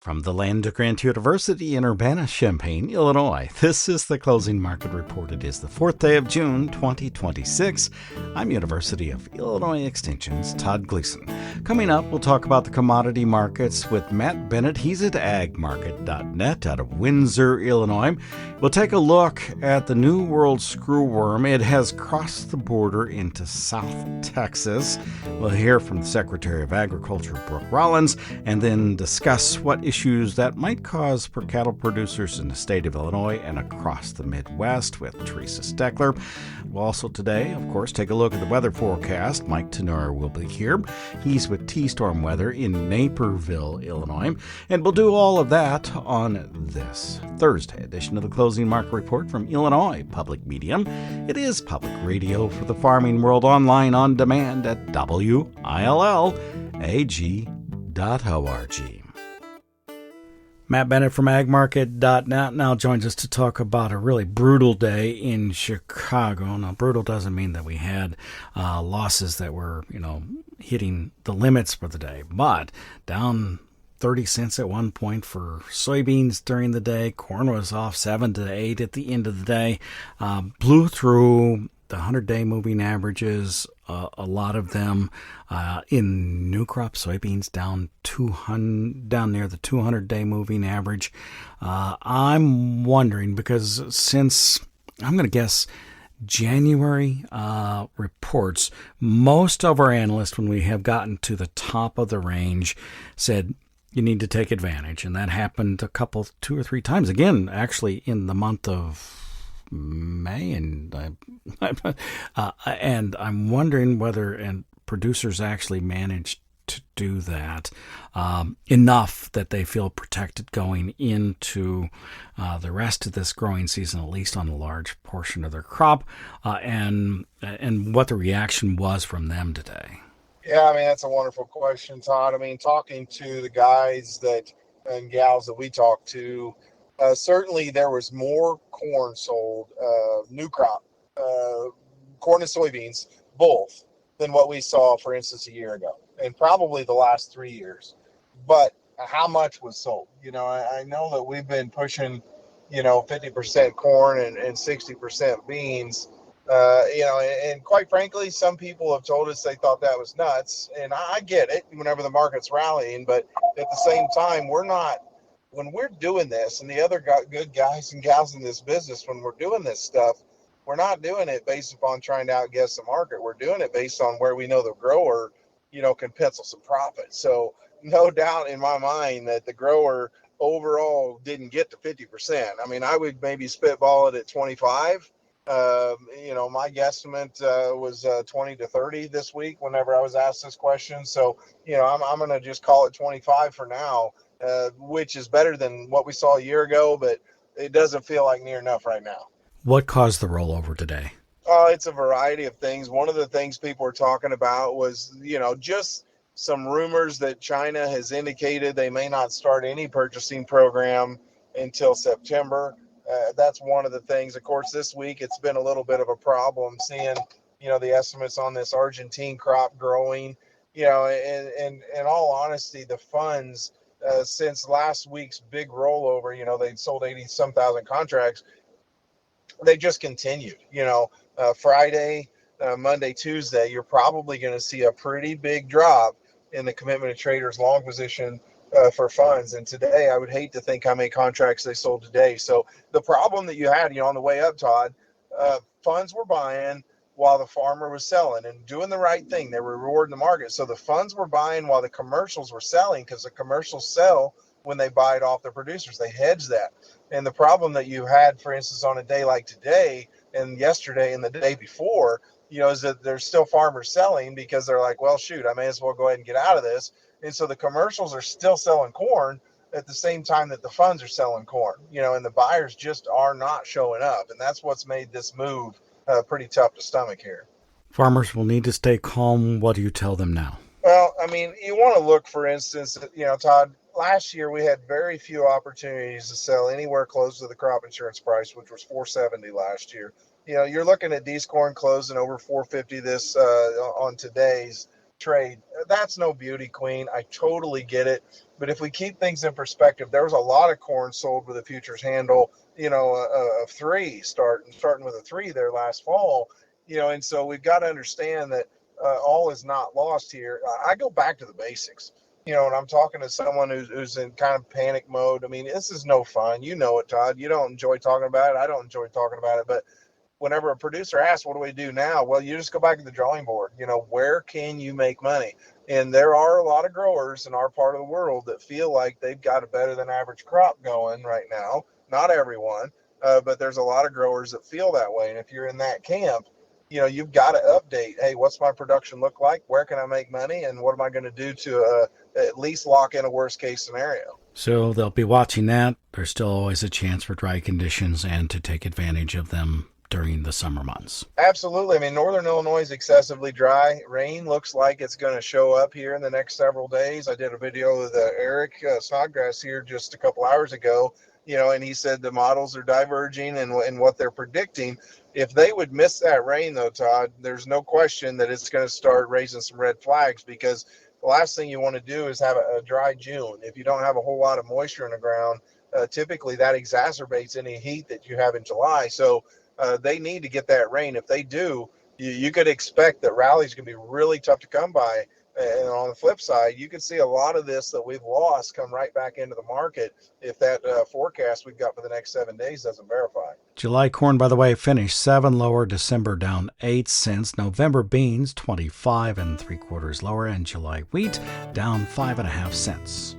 From the land of Grant University in Urbana-Champaign, Illinois, this is the Closing Market Report. It is the 4th day of June, 2026. I'm University of Illinois Extension's Todd Gleason. Coming up, we'll talk about the commodity markets with Matt Bennett. He's at agmarket.net out of Windsor, Illinois. We'll take a look at the New World screwworm. It has crossed the border into South Texas. We'll hear from the Secretary of Agriculture, Brooke Rollins, and then discuss what issues that might cause for cattle producers in the state of Illinois and across the Midwest with Teresa Steckler. We'll also today, of course, take a look at the weather forecast. Mike Tenor will be here. He's with T-Storm Weather in Naperville, Illinois. And we'll do all of that on this Thursday edition of the Closing Market Report from Illinois Public Media. It is public radio for the farming world, online on demand at WILLAG.org. Matt Bennett from agmarket.net now joins us to talk about a really brutal day in Chicago. Now, brutal doesn't mean that we had losses that were, hitting the limits for the day, but down 30 cents at one point for soybeans during the day. Corn was off 7 to 8 at the end of the day. Blew through the 100-day moving averages, a lot of them in new crop soybeans down near the 200-day moving average. I'm wondering, because since I'm going to guess January reports, most of our analysts, when we have gotten to the top of the range, said you need to take advantage, and that happened two or three times again, actually in the month of May, and I'm wondering whether producers actually managed to do that enough that they feel protected going into the rest of this growing season, at least on a large portion of their crop, and what the reaction was from them today. Yeah, that's a wonderful question, Todd. Talking to the guys and gals that we talk to, certainly there was more corn sold, new crop, corn and soybeans, both, than what we saw, for instance, a year ago, and probably the last 3 years. But how much was sold? I know that we've been pushing, 50% corn and 60% beans, and quite frankly, some people have told us they thought that was nuts, and I get it whenever the market's rallying, but at the same time, when we're doing this, and the other good guys and gals in this business, when we're doing this stuff, we're not doing it based upon trying to outguess the market. We're doing it based on where we know the grower, can pencil some profit. So no doubt in my mind that the grower overall didn't get to 50%. I would maybe spitball it at 25. My guesstimate was 20 to 30 this week whenever I was asked this question. So, I'm going to just call it 25 for now, which is better than what we saw a year ago, but it doesn't feel like near enough right now. What caused the rollover today? It's a variety of things. One of the things people were talking about was, just some rumors that China has indicated they may not start any purchasing program until September. That's one of the things. Of course, this week it's been a little bit of a problem seeing, the estimates on this Argentine crop growing, and in all honesty, the funds, since last week's big rollover, they'd sold 80-some thousand contracts. They just continued, Friday, Monday, Tuesday, you're probably going to see a pretty big drop in the commitment of traders long position for funds. And today, I would hate to think how many contracts they sold today. So the problem that you had, on the way up, Todd, funds were buying while the farmer was selling and doing the right thing. They were rewarding the market. So the funds were buying while the commercials were selling, because the commercials sell when they buy it off the producers. They hedge that. And the problem that you had, for instance, on a day like today and yesterday and the day before, is that there's still farmers selling because they're like, well, shoot, I may as well go ahead and get out of this. And so the commercials are still selling corn at the same time that the funds are selling corn, and the buyers just are not showing up. And that's what's made this move pretty tough to stomach here. Farmers will need to stay calm. What do you tell them now? Well, you want to look, for instance, Todd, last year we had very few opportunities to sell anywhere close to the crop insurance price, which was $470 last year. You're looking at these corn closing over $450 this on today's. trade. That's no beauty queen. I totally get it. But if we keep things in perspective, there was a lot of corn sold with a futures handle, of three, starting with a three there last fall, and so we've got to understand that all is not lost here. I go back to the basics. And I'm talking to someone who's in kind of panic mode. I mean, this is no fun. You know it, Todd. You don't enjoy talking about it. I don't enjoy talking about it. But whenever a producer asks, what do we do now? Well, you just go back to the drawing board. Where can you make money? And there are a lot of growers in our part of the world that feel like they've got a better than average crop going right now. Not everyone, but there's a lot of growers that feel that way. And if you're in that camp, you've got to update. Hey, what's my production look like? Where can I make money? And what am I going to do to at least lock in a worst case scenario? So they'll be watching that. There's still always a chance for dry conditions and to take advantage of them during the summer months. Absolutely. I mean, northern Illinois is excessively dry. Rain looks like it's going to show up here in the next several days. I did a video with Eric Snodgrass here just a couple hours ago, and he said the models are diverging and what they're predicting. If they would miss that rain, though, Todd, there's no question that it's going to start raising some red flags, because the last thing you want to do is have a dry June. If you don't have a whole lot of moisture in the ground, typically that exacerbates any heat that you have in July. So they need to get that rain. If they do, you could expect that rallies can be really tough to come by. And on the flip side, you can see a lot of this that we've lost come right back into the market if that forecast we've got for the next 7 days doesn't verify. July corn, by the way, finished 7 lower. December down 8 cents. November beans 25 3/4 lower, and July wheat down 5.5 cents.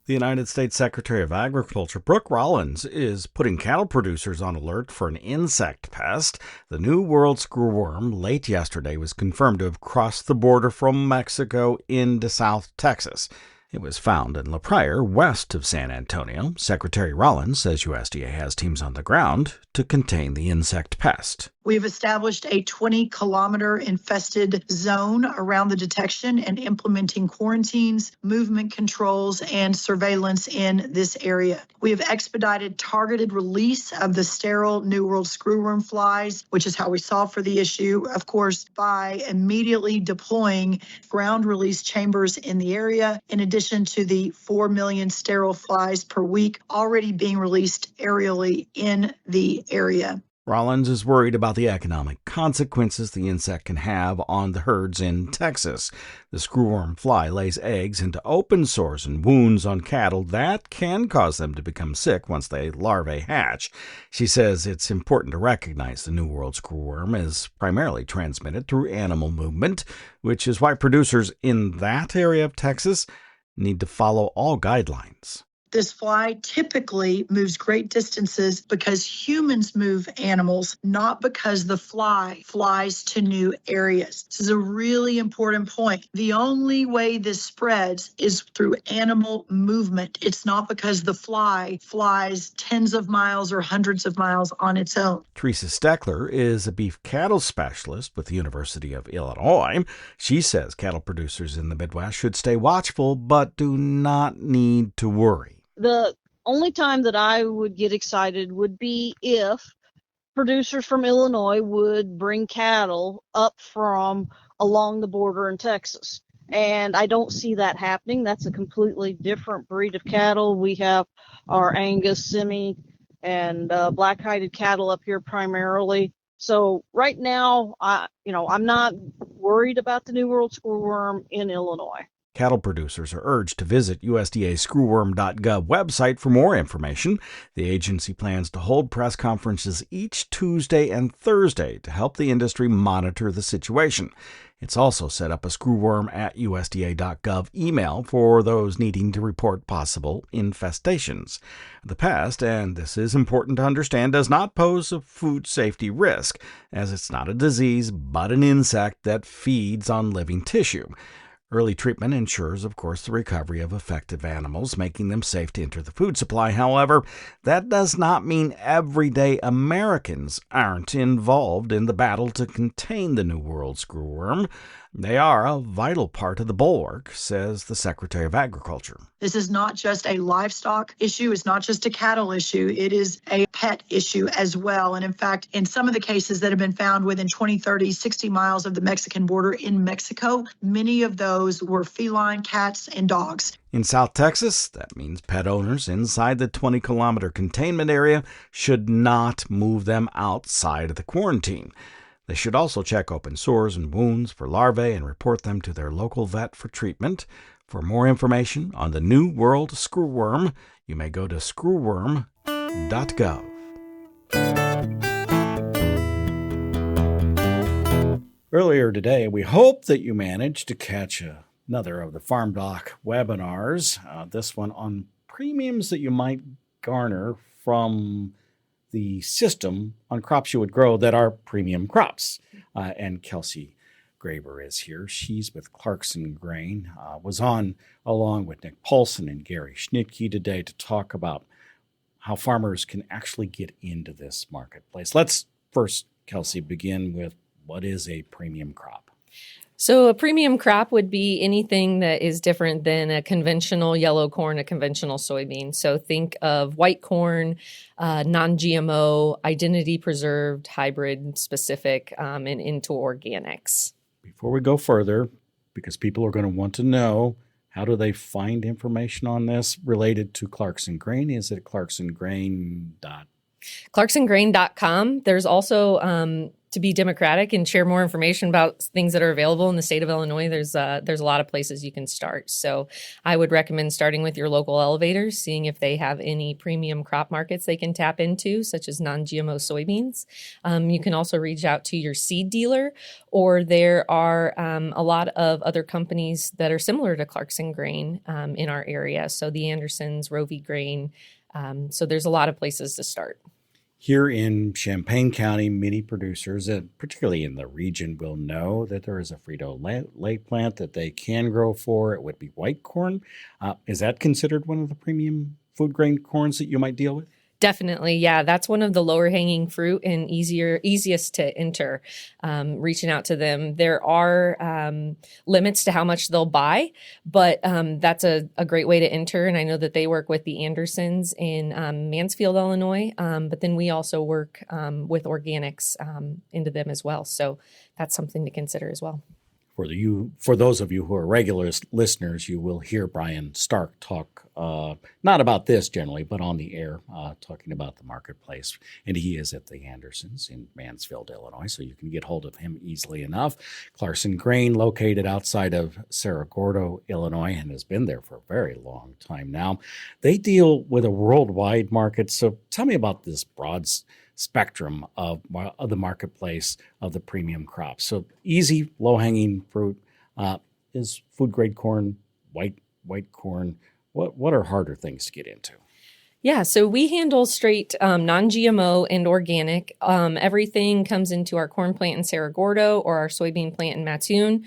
The United States Secretary of Agriculture, Brooke Rollins, is putting cattle producers on alert for an insect pest. The New World screwworm late yesterday was confirmed to have crossed the border from Mexico into South Texas. It was found in La Prairie, west of San Antonio. Secretary Rollins says USDA has teams on the ground to contain the insect pest. We've established a 20-kilometer infested zone around the detection and implementing quarantines, movement controls, and surveillance in this area. We have expedited targeted release of the sterile New World screwworm flies, which is how we solve for the issue, of course, by immediately deploying ground release chambers in the area, in addition to the 4 million sterile flies per week already being released aerially in the area. Rollins is worried about the economic consequences the insect can have on the herds in Texas. The screwworm fly lays eggs into open sores and wounds on cattle that can cause them to become sick once the larvae hatch. She says it's important to recognize the New World screwworm is primarily transmitted through animal movement, which is why producers in that area of Texas need to follow all guidelines. This fly typically moves great distances because humans move animals, not because the fly flies to new areas. This is a really important point. The only way this spreads is through animal movement. It's not because the fly flies tens of miles or hundreds of miles on its own. Teresa Steckler is a beef cattle specialist with the University of Illinois. She says cattle producers in the Midwest should stay watchful but do not need to worry. The only time that I would get excited would be if producers from Illinois would bring cattle up from along the border in Texas. And I don't see that happening. That's a completely different breed of cattle. We have our Angus, Semi, and black-hided cattle up here primarily. So right now, I'm not worried about the New World screwworm in Illinois. Cattle producers are urged to visit USDA's screwworm.gov website for more information. The agency plans to hold press conferences each Tuesday and Thursday to help the industry monitor the situation. It's also set up a screwworm at USDA.gov email for those needing to report possible infestations. The pest, and this is important to understand, does not pose a food safety risk, as it's not a disease but an insect that feeds on living tissue. Early treatment ensures, of course, the recovery of affected animals, making them safe to enter the food supply. However, that does not mean everyday Americans aren't involved in the battle to contain the New World screwworm. They are a vital part of the bulwark, says the Secretary of Agriculture. This is not just a livestock issue. It's not just a cattle issue. It is a pet issue as well. And in fact, in some of the cases that have been found within 20, 30, 60 miles of the Mexican border in Mexico, many of those were feline cats and dogs. In South Texas, that means pet owners inside the 20-kilometer containment area should not move them outside of the quarantine. They should also check open sores and wounds for larvae and report them to their local vet for treatment. For more information on the New World screwworm, you may go to screwworm.gov. Earlier today, we hope that you managed to catch another of the farmdoc webinars, this one on premiums that you might garner from the system on crops you would grow that are premium crops. And Kelsey Graber is here. She's with Clarkson Grain, was on along with Nick Paulson and Gary Schnitke today to talk about how farmers can actually get into this marketplace. Let's first, Kelsey, begin with what is a premium crop? So a premium crop would be anything that is different than a conventional yellow corn, a conventional soybean. So think of white corn, non-GMO, identity preserved, hybrid specific, and into organics. Before we go further, because people are going to want to know, how do they find information on this related to Clarkson Grain? Is it clarksongrain.com? There's also, to be democratic and share more information about things that are available in the state of Illinois, there's a lot of places you can start. So I would recommend starting with your local elevators, seeing if they have any premium crop markets they can tap into, such as non-GMO soybeans. You can also reach out to your seed dealer, or there are a lot of other companies that are similar to Clarkson Grain in our area. So the Andersons, Rovey Grain. So there's a lot of places to start. Here in Champaign County, many producers, particularly in the region, will know that there is a Frito-Lay plant that they can grow for. It would be white corn. Is that considered one of the premium food grain corns that you might deal with? Definitely. Yeah. That's one of the lower hanging fruit and easiest to enter, reaching out to them. There are limits to how much they'll buy, but that's a great way to enter. And I know that they work with the Andersons in Mansfield, Illinois. But then we also work with organics into them as well. So that's something to consider as well. For those of you who are regular listeners, you will hear Brian Stark talk, not about this generally, but on the air, talking about the marketplace. And he is at the Andersons in Mansfield, Illinois, so you can get hold of him easily enough. Clarkson Grain, located outside of Cerro Gordo, Illinois, and has been there for a very long time now. They deal with a worldwide market. So tell me about this broad spectrum of the marketplace of the premium crops. So easy, low-hanging fruit is food-grade corn, white corn. What are harder things to get into? Yeah, so we handle straight non-GMO and organic. Everything comes into our corn plant in Cerro Gordo or our soybean plant in Mattoon.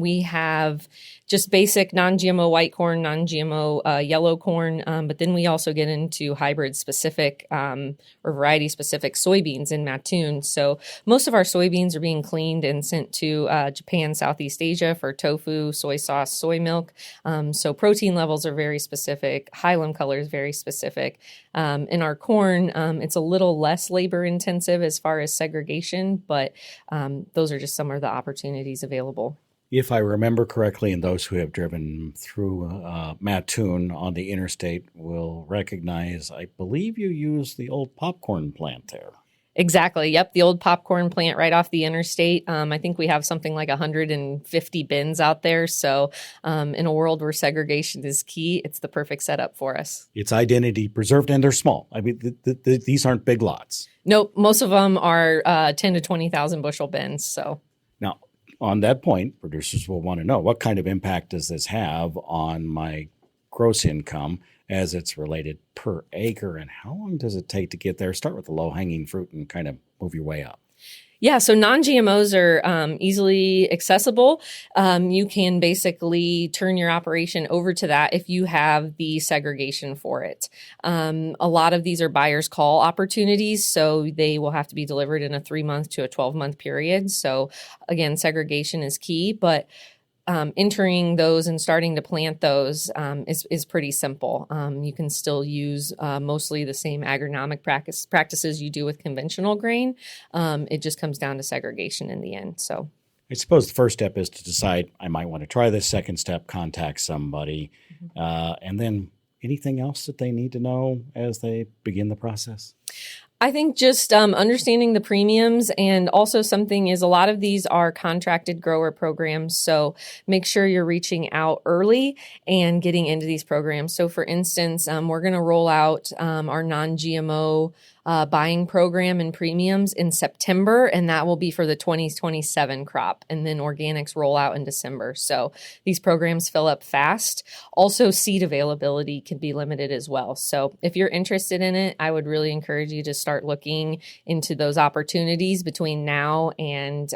We have just basic non-GMO white corn, non-GMO yellow corn, but then we also get into hybrid-specific or variety-specific soybeans in Mattoon. So most of our soybeans are being cleaned and sent to Japan, Southeast Asia for tofu, soy sauce, soy milk. So protein levels are very specific. Hilum color is very specific. In our corn, it's a little less labor-intensive as far as segregation, but those are just some of the opportunities available. If I remember correctly, and those who have driven through Mattoon on the interstate will recognize, I believe you use the old popcorn plant there. Exactly. Yep. The old popcorn plant right off the interstate. I think we have something like 150 bins out there. So in a world where segregation is key, it's the perfect setup for us. It's identity preserved, and they're small. I mean, these aren't big lots. Nope. Most of them are 10 to 20,000 bushel bins. So now, on that point, producers will want to know, what kind of impact does this have on my gross income as it's related per acre, and how long does it take to get there? Start with the low-hanging fruit and kind of move your way up. Yeah, so non-GMOs are easily accessible. You can basically turn your operation over to that if you have the segregation for it. A lot of these are buyer's call opportunities, so they will have to be delivered in a 3-month to a 12-month period. So again, segregation is key, but entering those and starting to plant those is pretty simple. You can still use mostly the same agronomic practices you do with conventional grain. It just comes down to segregation in the end. So I suppose the first step is to decide I might want to try this. Second step, contact somebody. And then anything else that they need to know as they begin the process? I think just understanding the premiums, and also something is a lot of these are contracted grower programs. So make sure you're reaching out early and getting into these programs. So for instance, we're going to roll out our non-GMO buying program and premiums in September, and that will be for the 2027 crop. And then organics roll out in December. So these programs fill up fast. Also, seed availability can be limited as well. So if you're interested in it, I would really encourage you to start looking into those opportunities between now and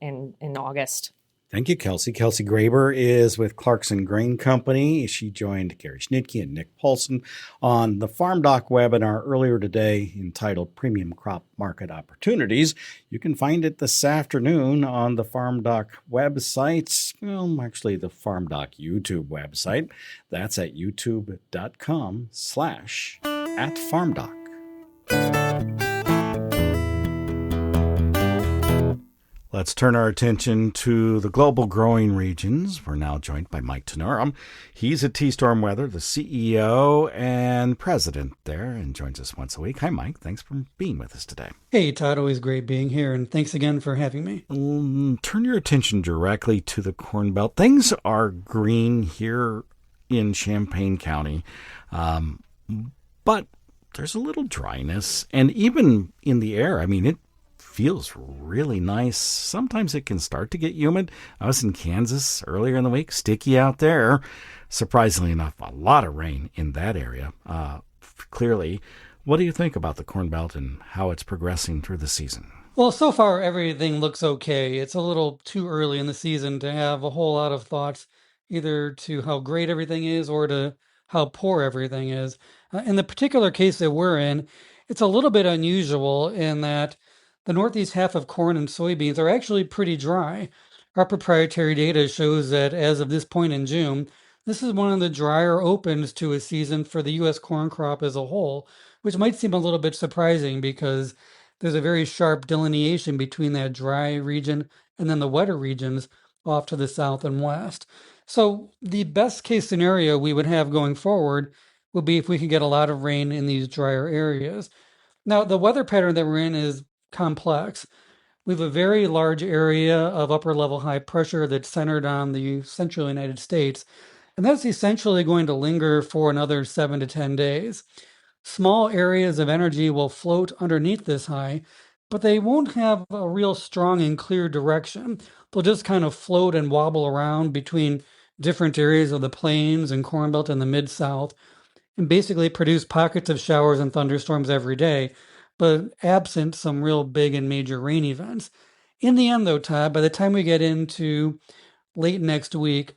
in August. Thank you, Kelsey. Kelsey Graber is with Clarkson Grain Company. She joined Gary Schnitke and Nick Paulson on the FarmDoc webinar earlier today entitled Premium Crop Market Opportunities. You can find it this afternoon on the FarmDoc website. Well, actually, the FarmDoc YouTube website. That's at youtube.com/@FarmDoc. Let's turn our attention to the global growing regions. We're now joined by Mike Tenorum. He's at T-Storm Weather, the CEO and president there, and joins us once a week. Hi, Mike. Thanks for being with us today. Hey, Todd. Always great being here, and thanks again for having me. Turn your attention directly to the Corn Belt. Things are green here in Champaign County, but there's a little dryness, and even in the air. I mean, it feels really nice. Sometimes it can start to get humid. I was in Kansas earlier in the week, sticky out there. Surprisingly enough, a lot of rain in that area. Clearly, what do you think about the Corn Belt and how it's progressing through the season? Well, so far everything looks okay. It's a little too early in the season to have a whole lot of thoughts either to how great everything is or to how poor everything is. In the particular case that we're in, it's a little bit unusual in that the northeast half of corn and soybeans are actually pretty dry. Our proprietary data shows that as of this point in June, this is one of the drier opens to a season for the U.S. corn crop as a whole, which might seem a little bit surprising because there's a very sharp delineation between that dry region and then the wetter regions off to the south and west. So the best case scenario we would have going forward would be if we could get a lot of rain in these drier areas. Now, the weather pattern that we're in is complex. We have a very large area of upper level high pressure that's centered on the central United States, and that's essentially going to linger for another 7 to 10 days. Small areas of energy will float underneath this high, but they won't have a real strong and clear direction. They'll just kind of float and wobble around between different areas of the plains and Corn Belt and the Mid-South, and basically produce pockets of showers and thunderstorms every day, but absent some real big and major rain events. In the end, though, Todd, by the time we get into late next week,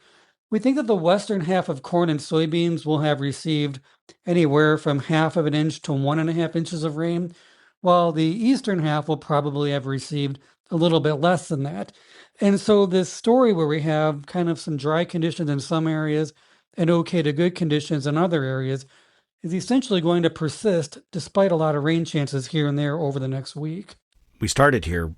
we think that the western half of corn and soybeans will have received anywhere from 1/2 inch to 1.5 inches of rain, while the eastern half will probably have received a little bit less than that. And so this story where we have kind of some dry conditions in some areas and okay to good conditions in other areas is essentially going to persist despite a lot of rain chances here and there over the next week. We started here,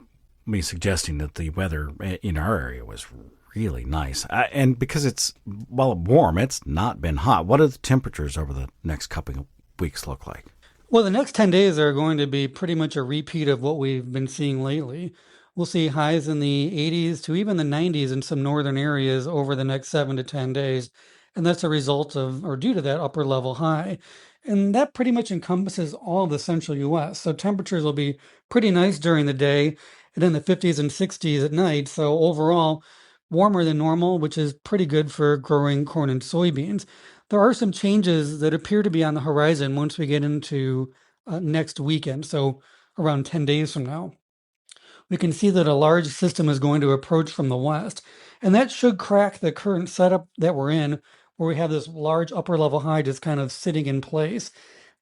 me suggesting that the weather in our area was really nice. And because it's, well, warm, it's not been hot. What do the temperatures over the next couple of weeks look like? Well, the next 10 days are going to be pretty much a repeat of what we've been seeing lately. We'll see highs in the 80s to even the 90s in some northern areas over the next 7 to 10 days. And that's a result of, or due to that upper level high. And that pretty much encompasses all of the central U.S. So temperatures will be pretty nice during the day and in the 50s and 60s at night. So overall, warmer than normal, which is pretty good for growing corn and soybeans. There are some changes that appear to be on the horizon once we get into next weekend, so around 10 days from now. we can see that a large system is going to approach from the west. And that should crack the current setup that we're in, where we have this large upper level high just kind of sitting in place.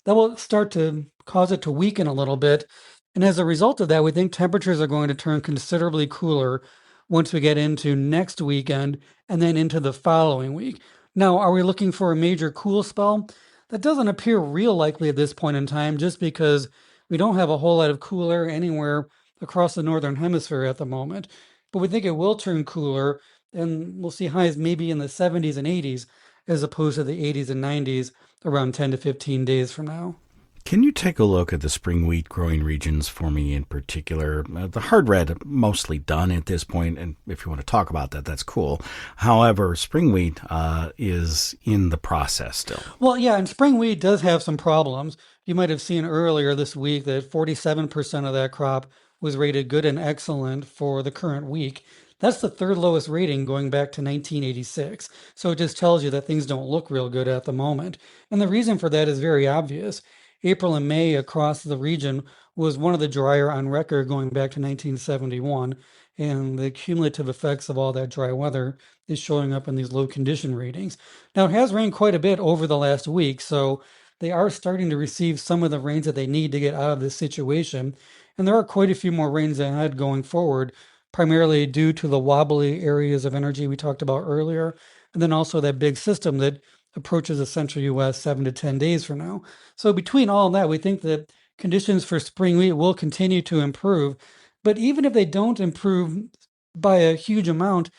That will start to cause it to weaken a little bit. And as a result of that, we think temperatures are going to turn considerably cooler once we get into next weekend and then into the following week. Now, are we looking for a major cool spell? That doesn't appear real likely at this point in time, just because we don't have a whole lot of cool air anywhere across the northern hemisphere at the moment. But we think it will turn cooler, and we'll see highs maybe in the 70s and 80s as opposed to the 80s and 90s around 10 to 15 days from now. Can you take a look at the spring wheat growing regions for me in particular? The hard red mostly done at this point, and if you want to talk about that, that's cool. However, spring wheat is in the process still. Well, yeah, and spring wheat does have some problems. You might have seen earlier this week that 47% of that crop was rated good and excellent for the current week. That's the third lowest rating going back to 1986. So it just tells you that things don't look real good at the moment. And the reason for that is very obvious. April and May across the region was one of the drier on record going back to 1971, and the cumulative effects of all that dry weather is showing up in these low condition ratings. Now, it has rained quite a bit over the last week, so they are starting to receive some of the rains that they need to get out of this situation, and there are quite a few more rains ahead going forward, primarily due to the wobbly areas of energy we talked about earlier, and then also that big system that approaches the central U.S. 7 to 10 days from now. So between all that, we think that conditions for spring wheat will continue to improve. But even if they don't improve by a huge amount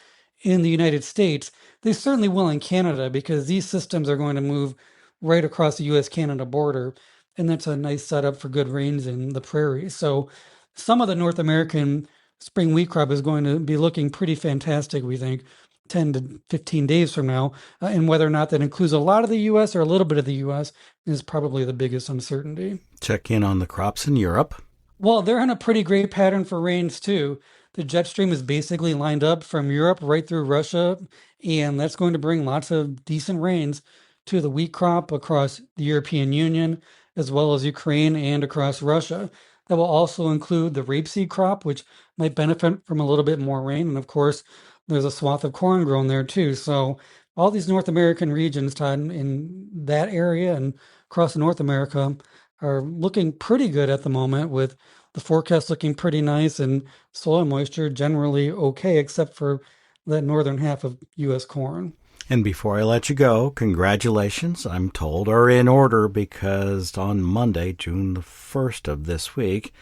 in the United States, they certainly will in Canada, because these systems are going to move right across the U.S.-Canada border, and that's a nice setup for good rains in the prairies. So some of the North American spring wheat crop is going to be looking pretty fantastic, we think, 10 to 15 days from now, and whether or not that includes a lot of the U.S. or a little bit of the U.S. is probably the biggest uncertainty. Check in on the crops in Europe. Well, they're on a pretty great pattern for rains, too. The jet stream is basically lined up from Europe right through Russia, and that's going to bring lots of decent rains to the wheat crop across the European Union, as well as Ukraine and across Russia. That will also include the rapeseed crop, which might benefit from a little bit more rain, and of course, there's a swath of corn grown there too. So all these North American regions, Todd, in that area and across North America are looking pretty good at the moment, with the forecast looking pretty nice and soil moisture generally okay, except for that northern half of U.S. corn. And before I let you go, congratulations, I'm told, are in order, because on Monday, June the 1st of this week,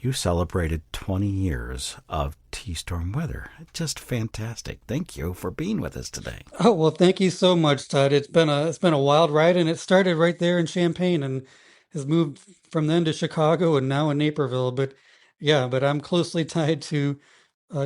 you celebrated 20 years of T-storm weather. Just fantastic. Thank you for being with us today. Oh, well, thank you so much, Todd. It's been a wild ride, and it started right there in Champaign and has moved from then to Chicago and now in Naperville. But I'm closely tied to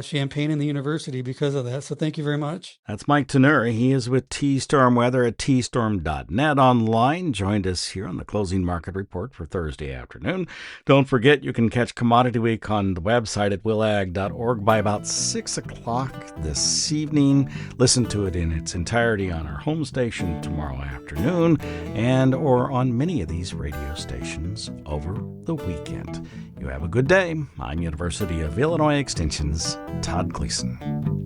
Champaign and the university because of that. So thank you very much. That's Mike Tenuri. He is with T-Storm Weather at tstorm.net online. Joined us here on the Closing Market Report for Thursday afternoon. Don't forget, you can catch Commodity Week on the website at willag.org by about 6 o'clock this evening. Listen to it in its entirety on our home station tomorrow afternoon, and or on many of these radio stations over the weekend. You have a good day. I'm University of Illinois Extension's Todd Gleason.